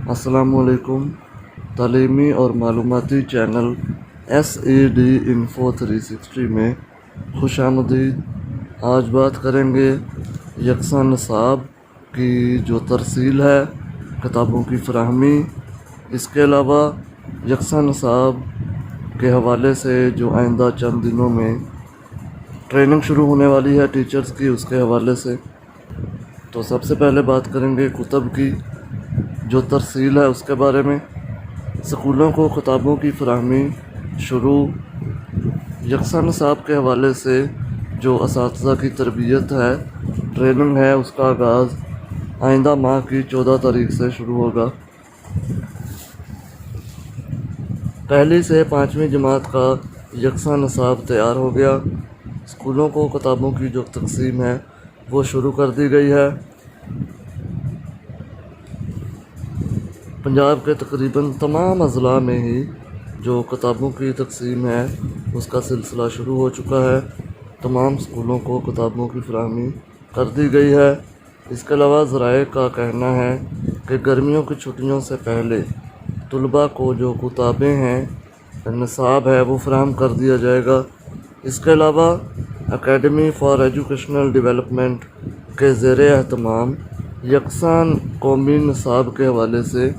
السلام علیکم۔ تعلیمی اور معلوماتی چینل SED Info 360 میں خوش آمدید۔ آج بات کریں گے یکساں نصاب کی جو ترسیل ہے، کتابوں کی فراہمی، اس کے علاوہ یکساں نصاب کے حوالے سے جو آئندہ چند دنوں میں ٹریننگ شروع ہونے والی ہے ٹیچرز کی، اس کے حوالے سے تو سب سے پہلے بات کریں گے کتب کی جو ترسیل ہے اس کے بارے میں۔ اسکولوں کو کتابوں کی فراہمی شروع۔ یکساں نصاب کے حوالے سے جو اساتذہ کی تربیت ہے، ٹریننگ ہے، اس کا آغاز آئندہ ماہ کی 14 تاریخ سے شروع ہوگا۔ پہلی سے 5ویں جماعت کا یکساں نصاب تیار ہو گیا۔ اسکولوں کو کتابوں کی جو تقسیم ہے وہ شروع کر دی گئی ہے۔ پنجاب کے تقریباً تمام اضلاع میں ہی جو کتابوں کی تقسیم ہے اس کا سلسلہ شروع ہو چکا ہے۔ تمام اسکولوں کو کتابوں کی فراہمی کر دی گئی ہے۔ اس کے علاوہ ذرائع کا کہنا ہے کہ گرمیوں کی چھٹیوں سے پہلے طلباء کو جو کتابیں ہیں، نصاب ہے، وہ فراہم کر دیا جائے گا۔ اس کے علاوہ اکیڈمی فار ایجوکیشنل ڈیولپمنٹ کے زیر اہتمام یکساں قومی نصاب کے حوالے سے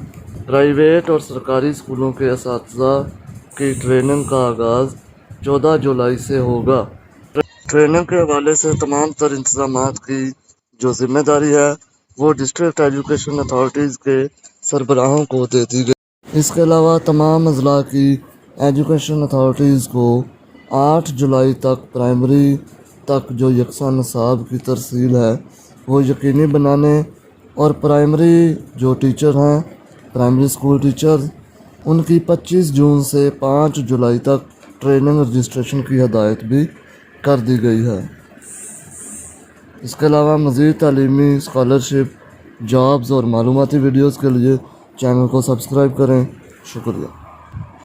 پرائیویٹ اور سرکاری اسکولوں کے اساتذہ کی ٹریننگ کا آغاز 14 جولائی سے ہوگا۔ ٹریننگ کے حوالے سے تمام تر انتظامات کی جو ذمہ داری ہے وہ ڈسٹرکٹ ایجوکیشن اتھارٹیز کے سربراہوں کو دے دی گئی۔ اس کے علاوہ تمام اضلاع کی ایجوکیشن اتھارٹیز کو 8 جولائی تک پرائمری تک جو یکساں نصاب کی ترسیل ہے وہ یقینی بنانے اور پرائمری جو ٹیچر ہیں، پرائمری اسکول ٹیچرز، ان کی 25 جون سے 5 جولائی تک ٹریننگ رجسٹریشن کی ہدایت بھی کر دی گئی ہے۔ اس کے علاوہ مزید تعلیمی، اسکالرشپ، جابز اور معلوماتی ویڈیوز کے لیے چینل کو سبسکرائب کریں۔ شکریہ۔